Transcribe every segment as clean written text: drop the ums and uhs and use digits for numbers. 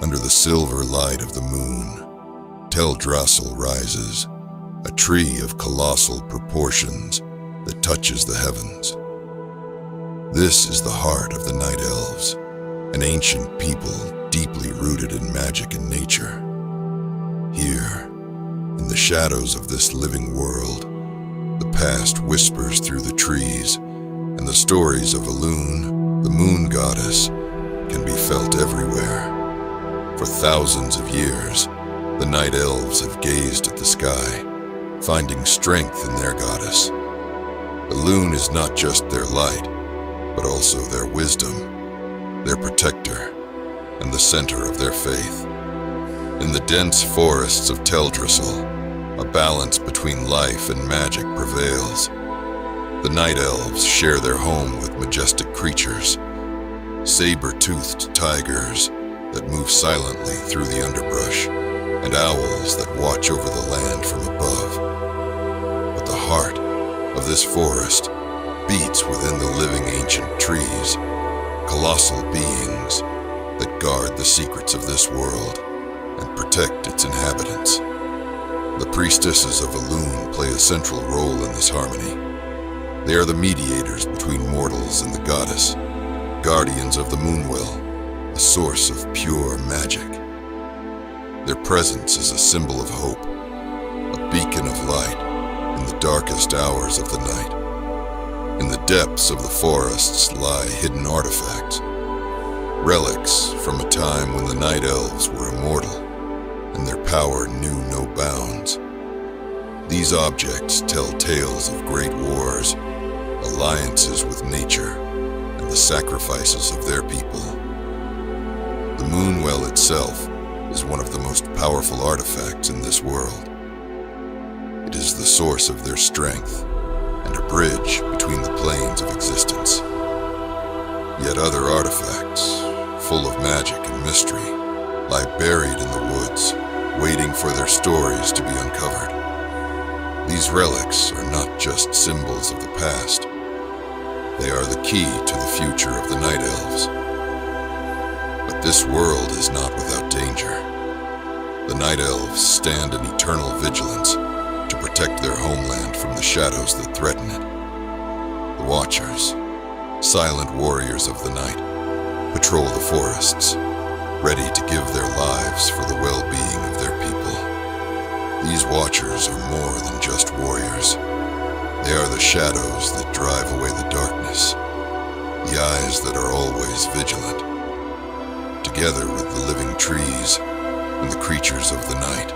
Under the silver light of the moon, Teldrassil rises, a tree of colossal proportions that touches the heavens. This is the heart of the Night Elves, an ancient people deeply rooted in magic and nature. Here, in the shadows of this living world, the past whispers through the trees, and the stories of Elune, the moon goddess, can be felt everywhere. For thousands of years, the Night Elves have gazed at the sky, finding strength in their goddess. Elune is not just their light, but also their wisdom, their protector, and the center of their faith. In the dense forests of Teldrassil, a balance between life and magic prevails. The Night Elves share their home with majestic creatures, saber-toothed tigers that move silently through the underbrush, and owls that watch over the land from above. But the heart of this forest beats within the living ancient trees, colossal beings that guard the secrets of this world and protect its inhabitants. The priestesses of Elune play a central role in this harmony. They are the mediators between mortals and the goddess, guardians of the Moonwell, the source of pure magic. Their presence is a symbol of hope, a beacon of light in the darkest hours of the night. In the depths of the forests lie hidden artifacts, relics from a time when the Night Elves were immortal and their power knew no bounds. These objects tell tales of great wars, alliances with nature, and the sacrifices of their people. The Moonwell itself is one of the most powerful artifacts in this world. It is the source of their strength and a bridge between the planes of existence. Yet other artifacts, full of magic and mystery, lie buried in the woods, waiting for their stories to be uncovered. These relics are not just symbols of the past. They are the key to the future of the Night Elves. But this world is not without danger. The Night Elves stand in eternal vigilance to protect their homeland from the shadows that threaten it. The Watchers, silent warriors of the night, patrol the forests, ready to give their lives for the well-being of their people. These Watchers are more than just warriors. They are the shadows that drive away the darkness, the eyes that are always vigilant. Together with the living trees and the creatures of the night,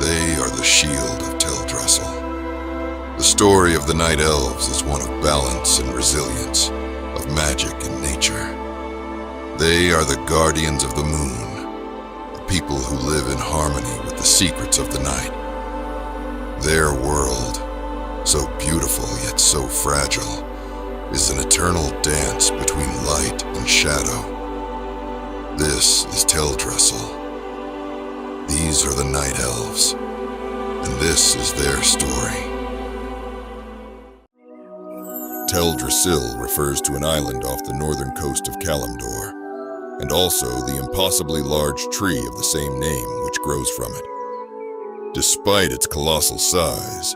they are the shield of Teldrassil. The story of the Night Elves is one of balance and resilience, of magic and nature. They are the guardians of the moon, a people who live in harmony with the secrets of the night. Their world, so beautiful yet so fragile, is an eternal dance between light and shadow. This is Teldrassil. These are the Night Elves, and this is their story. Teldrassil refers to an island off the northern coast of Kalimdor, and also the impossibly large tree of the same name which grows from it. Despite its colossal size,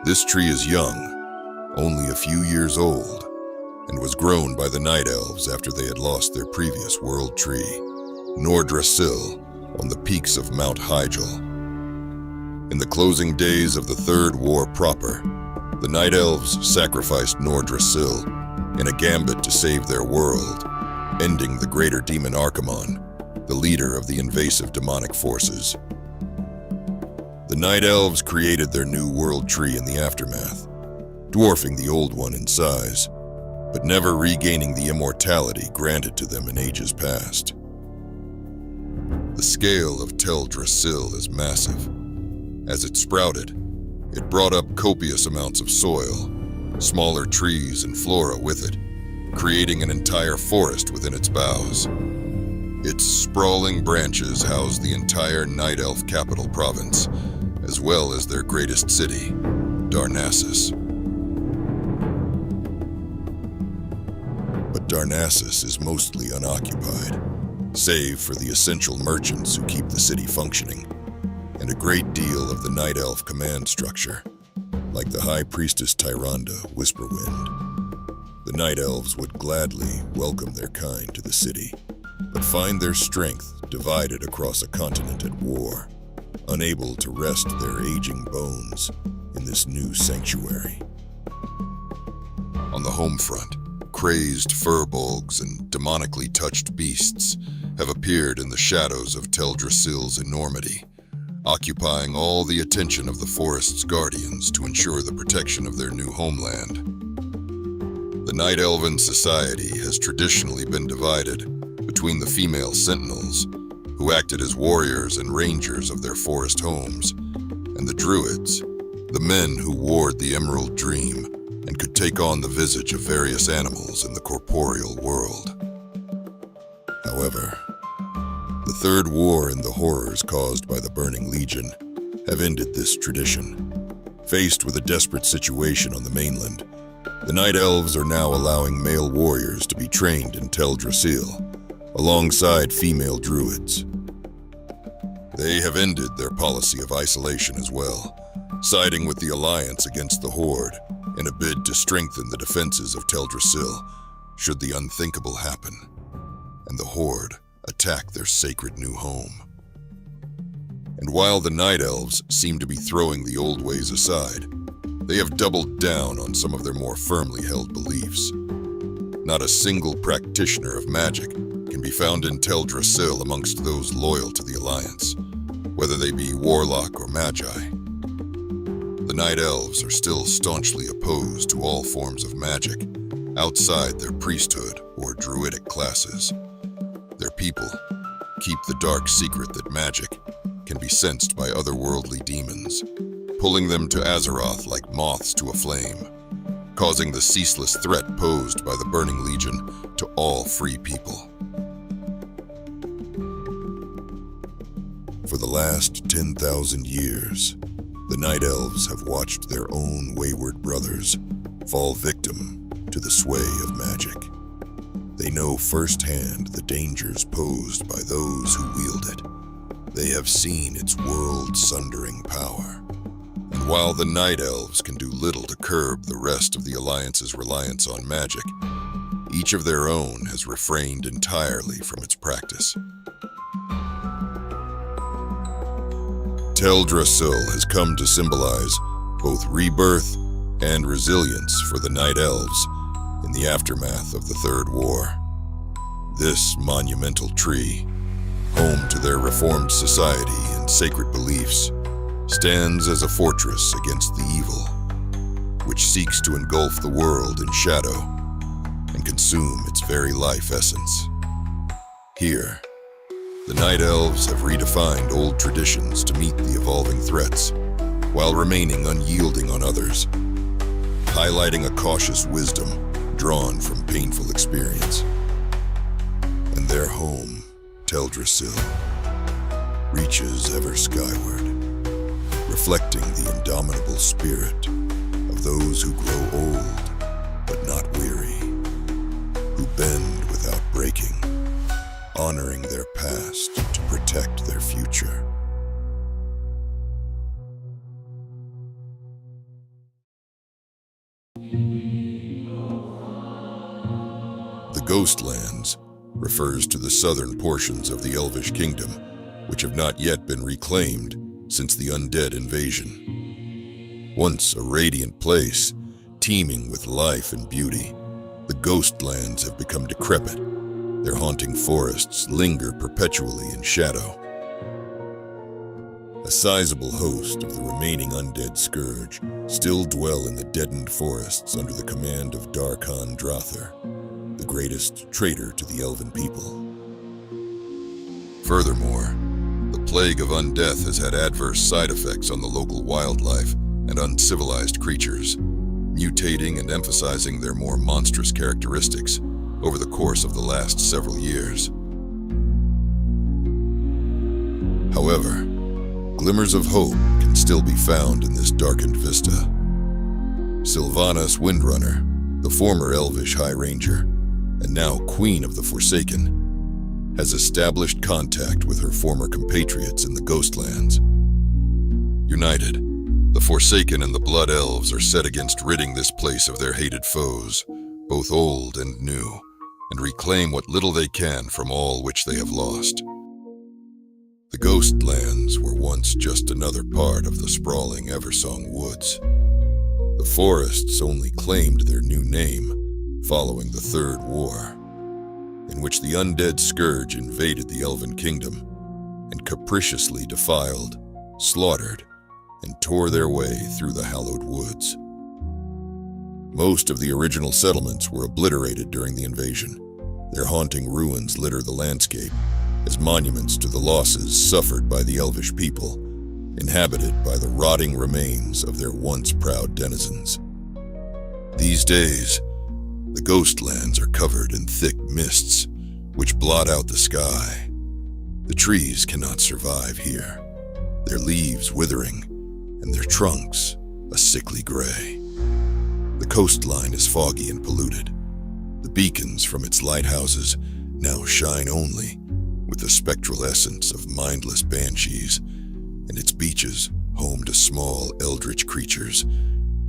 this tree is young, only a few years old, and was grown by the Night Elves after they had lost their previous world tree, Nordrassil, on the peaks of Mount Hyjal. In the closing days of the Third War proper, the Night Elves sacrificed Nordrassil in a gambit to save their world, ending the greater demon Archimonde, the leader of the invasive demonic forces. The Night Elves created their new world tree in the aftermath, dwarfing the old one in size, but never regaining the immortality granted to them in ages past. The scale of Teldrassil is massive. As it sprouted, it brought up copious amounts of soil, smaller trees and flora with it, creating an entire forest within its boughs. Its sprawling branches house the entire Night Elf capital province, as well as their greatest city, Darnassus. But Darnassus is mostly unoccupied. save for the essential merchants who keep the city functioning, and a great deal of the Night Elf command structure, like the High Priestess Tyrande Whisperwind. The Night Elves would gladly welcome their kind to the city, but find their strength divided across a continent at war, unable to rest their aging bones in this new sanctuary. On the home front, crazed furbolgs and demonically touched beasts have appeared in the shadows of Teldrassil's enormity, occupying all the attention of the forest's guardians to ensure the protection of their new homeland. The Night Elven society has traditionally been divided between the female sentinels, who acted as warriors and rangers of their forest homes, and the druids, the men who ward the Emerald Dream and could take on the visage of various animals in the corporeal world. However, the Third War and the horrors caused by the Burning Legion have ended this tradition. Faced with a desperate situation on the mainland, the Night Elves are now allowing male warriors to be trained in Teldrassil, alongside female druids. They have ended their policy of isolation as well, siding with the Alliance against the Horde in a bid to strengthen the defenses of Teldrassil should the unthinkable happen, and the Horde attack their sacred new home. And while the Night Elves seem to be throwing the old ways aside, they have doubled down on some of their more firmly held beliefs. Not a single practitioner of magic can be found in Teldrassil amongst those loyal to the Alliance, whether they be warlock or magi. The Night Elves are still staunchly opposed to all forms of magic outside their priesthood or druidic classes. Their people keep the dark secret that magic can be sensed by otherworldly demons, pulling them to Azeroth like moths to a flame, causing the ceaseless threat posed by the Burning Legion to all free people. For the last 10,000 years, the Night Elves have watched their own wayward brothers fall victim to the sway of magic. They know firsthand the dangers posed by those who wield it. They have seen its world-sundering power. And while the Night Elves can do little to curb the rest of the Alliance's reliance on magic, each of their own has refrained entirely from its practice. Teldrassil has come to symbolize both rebirth and resilience for the Night Elves in the aftermath of the Third War. This monumental tree, home to their reformed society and sacred beliefs, stands as a fortress against the evil, which seeks to engulf the world in shadow and consume its very life essence. Here, the Night Elves have redefined old traditions to meet the evolving threats, while remaining unyielding on others, highlighting a cautious wisdom drawn from painful experience. And their home, Teldrassil, reaches ever skyward, reflecting the indomitable spirit of those who grow old but not weary, who bend without breaking, honoring their past to protect their future. The Ghostlands refers to the southern portions of the Elvish Kingdom, which have not yet been reclaimed since the undead invasion. Once a radiant place, teeming with life and beauty, the Ghostlands have become decrepit. Their haunting forests linger perpetually in shadow. A sizable host of the remaining undead scourge still dwell in the deadened forests under the command of Darkhan Drather, the greatest traitor to the elven people. Furthermore, the plague of undeath has had adverse side effects on the local wildlife and uncivilized creatures, mutating and emphasizing their more monstrous characteristics over the course of the last several years. However, glimmers of hope can still be found in this darkened vista. Sylvanas Windrunner, the former Elvish High Ranger, and now Queen of the Forsaken, has established contact with her former compatriots in the Ghostlands. United, the Forsaken and the Blood Elves are set against ridding this place of their hated foes, both old and new, and reclaim what little they can from all which they have lost. The Ghostlands were once just another part of the sprawling Eversong Woods. The forests only claimed their new name following the Third War, in which the undead scourge invaded the Elven Kingdom and capriciously defiled, slaughtered, and tore their way through the hallowed woods. Most of the original settlements were obliterated during the invasion. Their haunting ruins litter the landscape as monuments to the losses suffered by the Elvish people, inhabited by the rotting remains of their once proud denizens. These days, the Ghostlands are covered in thick mists, which blot out the sky. The trees cannot survive here, their leaves withering, and their trunks a sickly gray. The coastline is foggy and polluted. The beacons from its lighthouses now shine only with the spectral essence of mindless banshees, and its beaches home to small eldritch creatures,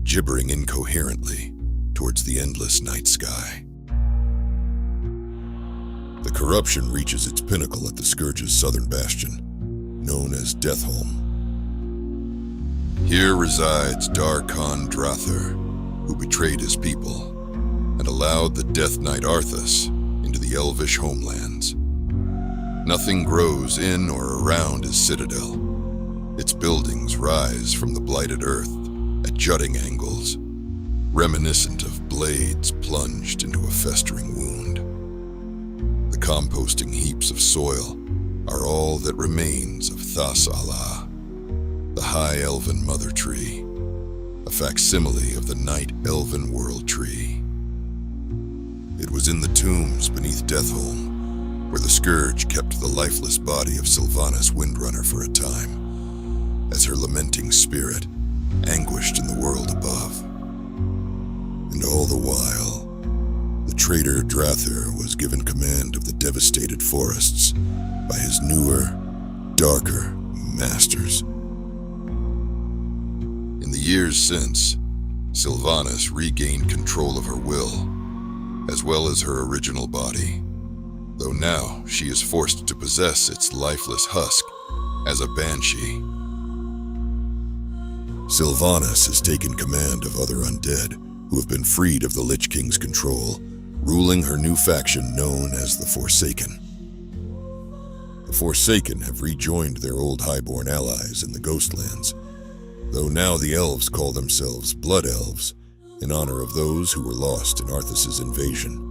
gibbering incoherently towards the endless night sky. The corruption reaches its pinnacle at the Scourge's southern bastion, known as Deathholm. Here resides Darkon Drather, who betrayed his people and allowed the Death Knight Arthas into the Elvish homelands. Nothing grows in or around his citadel. Its buildings rise from the blighted earth at jutting angles, reminiscent of blades plunged into a festering wound. The composting heaps of soil are all that remains of Thas-Ala, the High Elven Mother Tree, a facsimile of the Night Elven World Tree. It was in the tombs beneath Deathholm where the Scourge kept the lifeless body of Sylvanas Windrunner for a time, as her lamenting spirit anguished in the world above. And all the while, the traitor Drather was given command of the devastated forests by his newer, darker masters. In the years since, Sylvanas regained control of her will, as well as her original body, though now she is forced to possess its lifeless husk as a banshee. Sylvanas has taken command of other undead who have been freed of the Lich King's control, ruling her new faction known as the Forsaken. The Forsaken have rejoined their old highborn allies in the Ghostlands, though now the elves call themselves Blood Elves in honor of those who were lost in Arthas' invasion.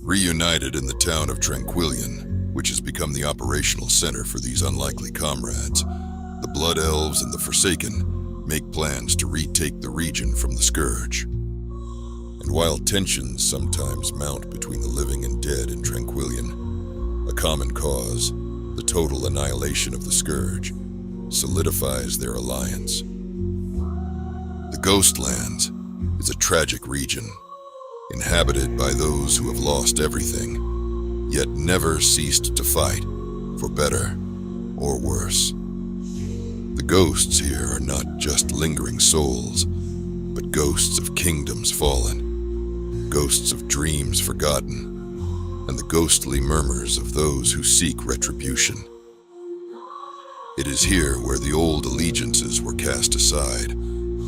Reunited in the town of Tranquillion, which has become the operational center for these unlikely comrades, the Blood Elves and the Forsaken make plans to retake the region from the Scourge. And while tensions sometimes mount between the living and dead in Tranquillion, a common cause, the total annihilation of the Scourge, solidifies their alliance. The Ghostlands is a tragic region, inhabited by those who have lost everything, yet never ceased to fight, for better or worse. The ghosts here are not just lingering souls, but ghosts of kingdoms fallen, ghosts of dreams forgotten, and the ghostly murmurs of those who seek retribution. It is here where the old allegiances were cast aside,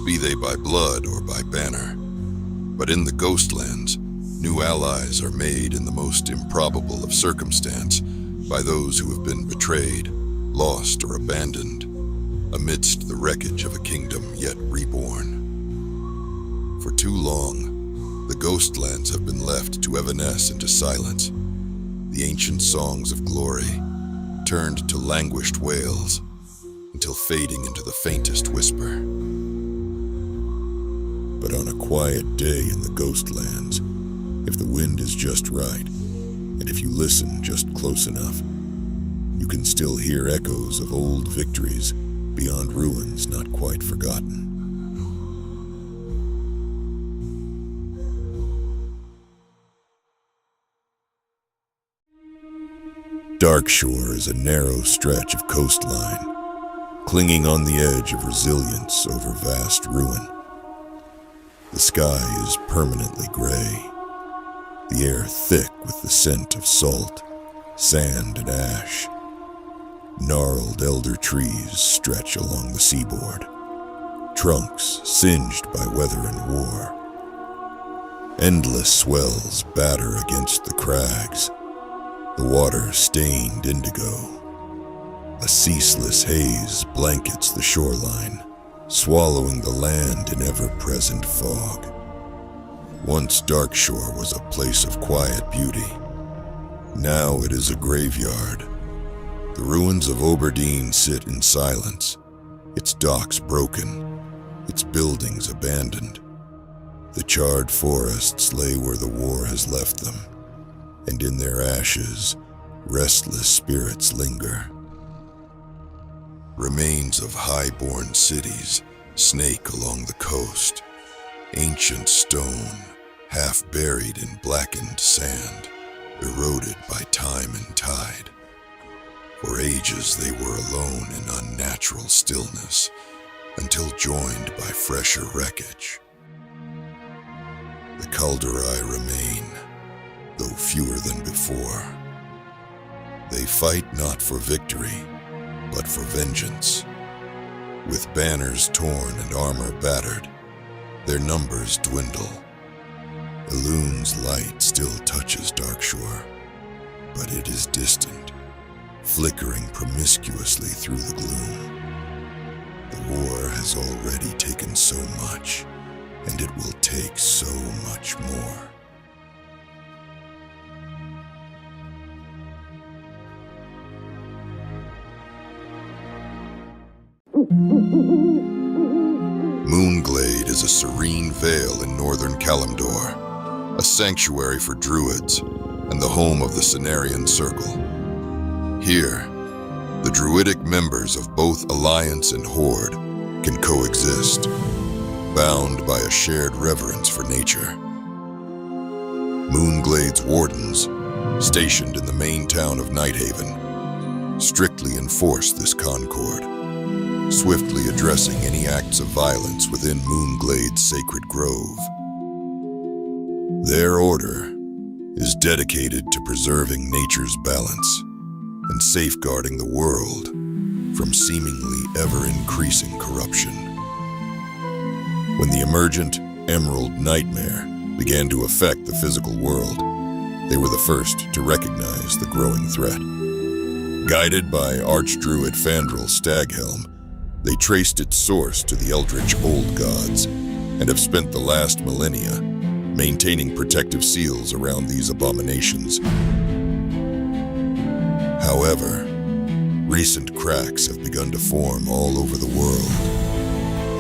be they by blood or by banner. But in the Ghostlands, new allies are made in the most improbable of circumstance by those who have been betrayed, lost, or abandoned, amidst the wreckage of a kingdom yet reborn. For too long, the Ghostlands have been left to evanesce into silence. The ancient songs of glory turned to languished wails, until fading into the faintest whisper. But on a quiet day in the Ghostlands, if the wind is just right, and if you listen just close enough, you can still hear echoes of old victories beyond ruins not quite forgotten. Darkshore is a narrow stretch of coastline, clinging on the edge of resilience over vast ruin. The sky is permanently gray, the air thick with the scent of salt, sand, and ash. Gnarled elder trees stretch along the seaboard, trunks singed by weather and war. Endless swells batter against the crags, the water stained indigo. A ceaseless haze blankets the shoreline, swallowing the land in ever-present fog. Once Darkshore was a place of quiet beauty. Now it is a graveyard. The ruins of Oberdeen sit in silence, its docks broken, its buildings abandoned. The charred forests lay where the war has left them, and in their ashes, restless spirits linger. Remains of high-born cities snake along the coast, ancient stone, half buried in blackened sand, eroded by time and tide. For ages they were alone in unnatural stillness, until joined by fresher wreckage. The Kalderae remain, though fewer than before. They fight not for victory, but for vengeance. With banners torn and armor battered, their numbers dwindle. Elune's light still touches Darkshore, but it is distant, flickering promiscuously through the gloom. The war has already taken so much, and it will take so much more. Moonglade is a serene vale in northern Kalimdor, a sanctuary for druids and the home of the Cenarian Circle. Here, the druidic members of both Alliance and Horde can coexist, bound by a shared reverence for nature. Moonglade's wardens, stationed in the main town of Nighthaven, strictly enforce this concord, swiftly addressing any acts of violence within Moonglade's sacred grove. Their order is dedicated to preserving nature's balance and safeguarding the world from seemingly ever-increasing corruption. When the emergent Emerald Nightmare began to affect the physical world, they were the first to recognize the growing threat. Guided by Archdruid Fandral Staghelm, they traced its source to the Eldritch Old Gods and have spent the last millennia maintaining protective seals around these abominations. However, recent cracks have begun to form all over the world,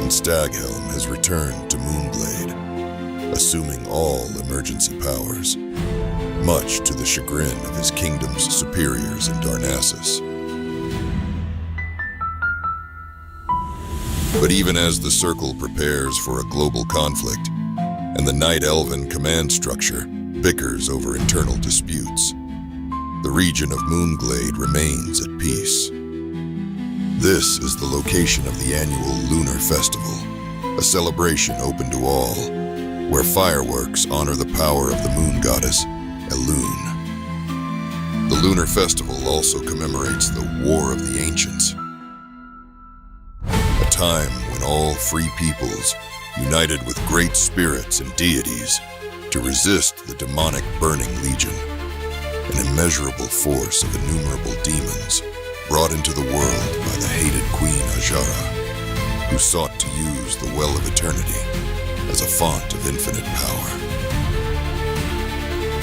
and Staghelm has returned to Moonglade, assuming all emergency powers, much to the chagrin of his kingdom's superiors in Darnassus. But even as the Circle prepares for a global conflict, and the Night Elven command structure bickers over internal disputes, the region of Moonglade remains at peace. This is the location of the annual Lunar Festival, a celebration open to all, where fireworks honor the power of the moon goddess, Elune. The Lunar Festival also commemorates the War of the Ancients, a time when all free peoples united with great spirits and deities to resist the demonic Burning Legion, an immeasurable force of innumerable demons brought into the world by the hated Queen Ajara, who sought to use the Well of Eternity as a font of infinite power.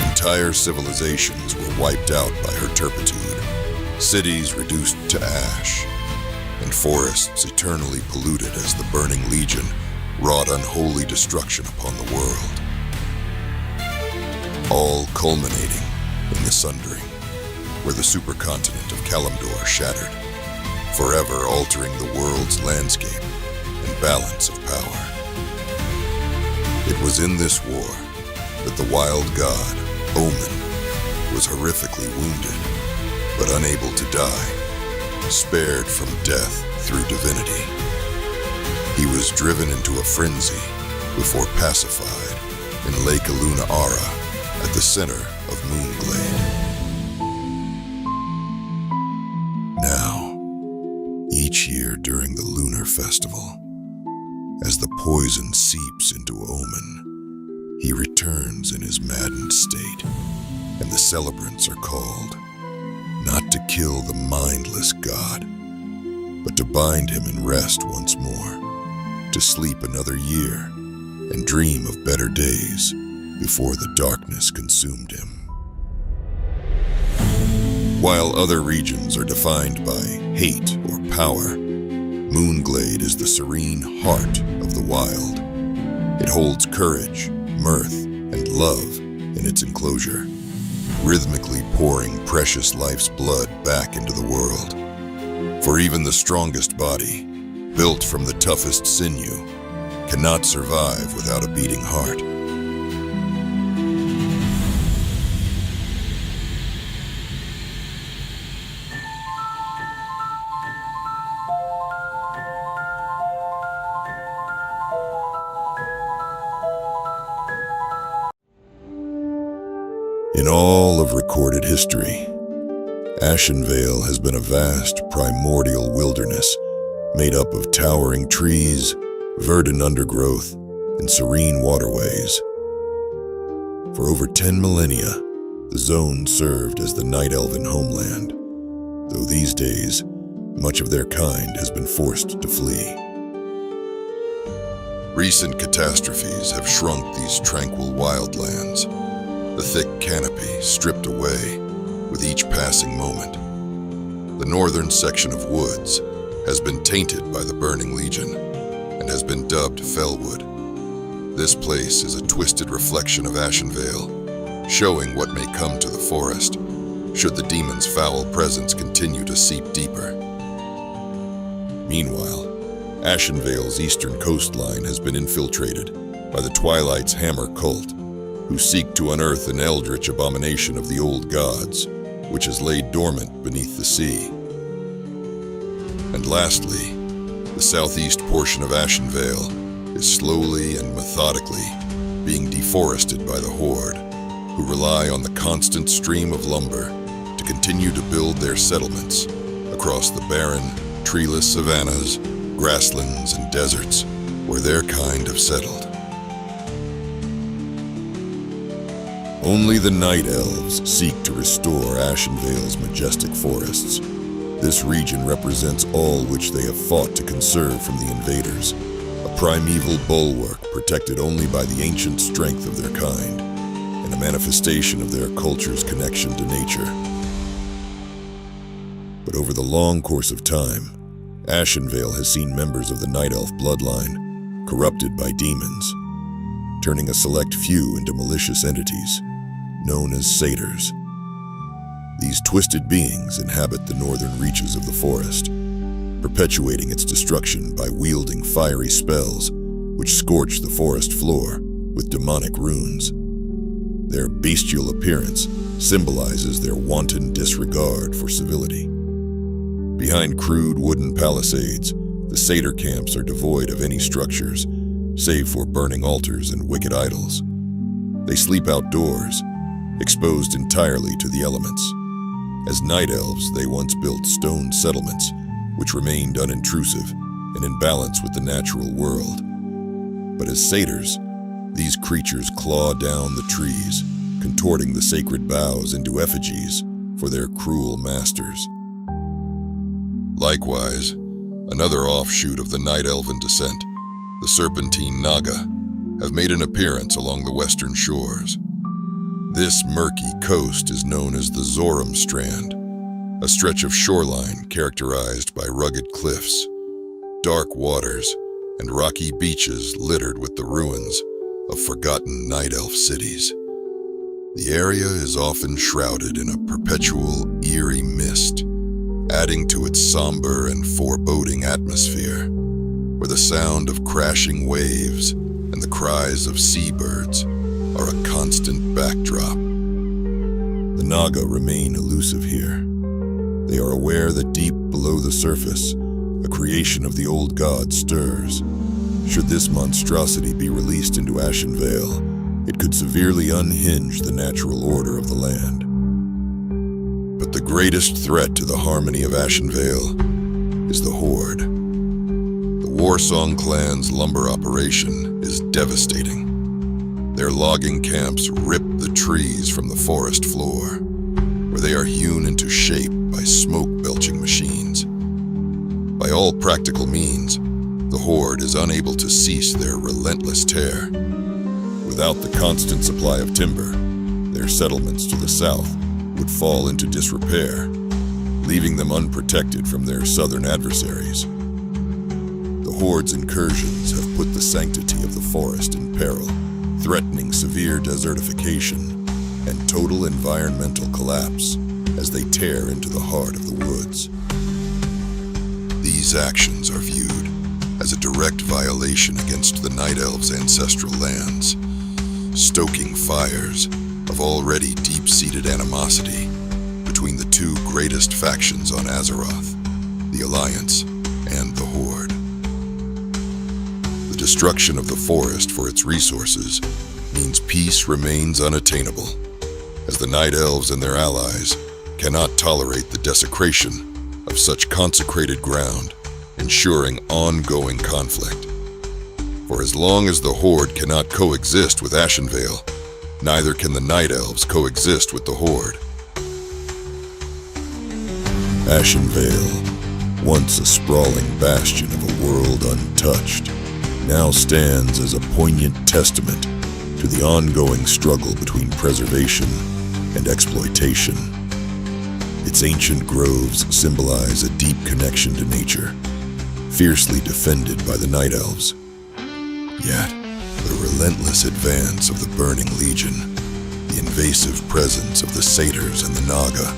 Entire civilizations were wiped out by her turpitude, cities reduced to ash, and forests eternally polluted as the Burning Legion wrought unholy destruction upon the world. All culminating in the Sundering, where the supercontinent of Kalimdor shattered, forever altering the world's landscape and balance of power. It was in this war that the wild god, Omen, was horrifically wounded, but unable to die, spared from death through divinity. He was driven into a frenzy before pacified in Lake Aluna Ara at the center of Moonglade. Now, each year during the lunar festival, as the poison seeps into Omen, he returns in his maddened state, and the celebrants are called not to kill the mindless god, but to bind him in rest once more, to sleep another year and dream of better days before the darkness consumed him. While other regions are defined by hate or power, Moonglade is the serene heart of the wild. It holds courage, mirth, and love in its enclosure, rhythmically pouring precious life's blood back into the world. For even the strongest body, built from the toughest sinew, cannot survive without a beating heart. In all of recorded history, Ashenvale has been a vast primordial wilderness made up of towering trees, verdant undergrowth, and serene waterways. For over 10 millennia, the zone served as the Night Elven homeland, though these days, much of their kind has been forced to flee. Recent catastrophes have shrunk these tranquil wildlands, the thick canopy stripped away with each passing moment. The northern section of woods has been tainted by the Burning Legion and has been dubbed Fellwood. This place is a twisted reflection of Ashenvale, showing what may come to the forest should the demon's foul presence continue to seep deeper. Meanwhile, Ashenvale's eastern coastline has been infiltrated by the Twilight's Hammer cult, who seek to unearth an eldritch abomination of the old gods, which has laid dormant beneath the sea. And lastly, the southeast portion of Ashenvale is slowly and methodically being deforested by the Horde, who rely on the constant stream of lumber to continue to build their settlements across the barren, treeless savannas, grasslands, and deserts where their kind have settled. Only the Night Elves seek to restore Ashenvale's majestic forests. This region represents all which they have fought to conserve from the invaders, a primeval bulwark protected only by the ancient strength of their kind, and a manifestation of their culture's connection to nature. But over the long course of time, Ashenvale has seen members of the Night Elf bloodline corrupted by demons, turning a select few into malicious entities known as satyrs. These twisted beings inhabit the northern reaches of the forest, perpetuating its destruction by wielding fiery spells which scorch the forest floor with demonic runes. Their bestial appearance symbolizes their wanton disregard for civility. Behind crude wooden palisades, the satyr camps are devoid of any structures, save for burning altars and wicked idols. They sleep outdoors, exposed entirely to the elements. As night elves, they once built stone settlements, which remained unintrusive and in balance with the natural world. But as satyrs, these creatures claw down the trees, contorting the sacred boughs into effigies for their cruel masters. Likewise, another offshoot of the Night Elven descent, the Serpentine Naga, have made an appearance along the western shores. This murky coast is known as the Zoram Strand, a stretch of shoreline characterized by rugged cliffs, dark waters, and rocky beaches littered with the ruins of forgotten Night Elf cities. The area is often shrouded in a perpetual, eerie mist, adding to its somber and foreboding atmosphere, where the sound of crashing waves and the cries of seabirds are a constant backdrop. The Naga remain elusive here, They are aware that deep below the surface, a creation of the old god stirs. Should this monstrosity be released into Ashenvale, it could severely unhinge the natural order of the land. But the greatest threat to the harmony of Ashenvale is the Horde. The Warsong clan's lumber operation is devastating. Their logging camps rip the trees from the forest floor, where they are hewn into shape by smoke-belching machines. By all practical means, the Horde is unable to cease their relentless tear. Without the constant supply of timber, their settlements to the south would fall into disrepair, leaving them unprotected from their southern adversaries. The Horde's incursions have put the sanctity of the forest in peril, threatening severe desertification and total environmental collapse as they tear into the heart of the woods. These actions are viewed as a direct violation against the Night Elves' ancestral lands, stoking fires of already deep-seated animosity between the two greatest factions on Azeroth, the Alliance and the Horde. The destruction of the forest for its resources means peace remains unattainable, as the Night Elves and their allies cannot tolerate the desecration of such consecrated ground, ensuring ongoing conflict. For as long as the Horde cannot coexist with Ashenvale, neither can the Night Elves coexist with the Horde. Ashenvale, once a sprawling bastion of a world untouched, now stands as a poignant testament to the ongoing struggle between preservation and exploitation. Its ancient groves symbolize a deep connection to nature, fiercely defended by the Night Elves. Yet, the relentless advance of the Burning Legion, the invasive presence of the Satyrs and the Naga,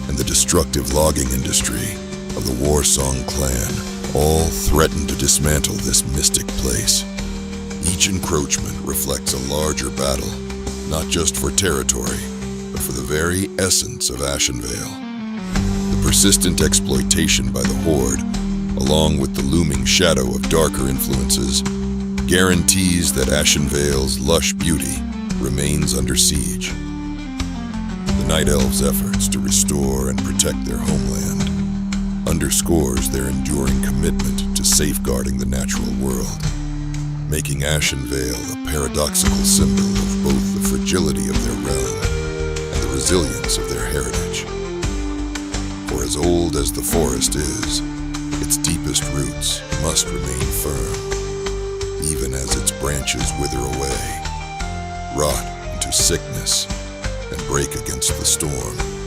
and the destructive logging industry of the Warsong clan all threaten to dismantle this mystic place. Each encroachment reflects a larger battle, not just for territory, but for the very essence of Ashenvale. The persistent exploitation by the Horde, along with the looming shadow of darker influences, guarantees that Ashenvale's lush beauty remains under siege. The Night Elves' efforts to restore and protect their homeland underscores their enduring commitment to safeguarding the natural world, making Ashenvale a paradoxical symbol of both the fragility of their realm and the resilience of their heritage. For as old as the forest is, its deepest roots must remain firm, even as its branches wither away, rot into sickness, and break against the storm.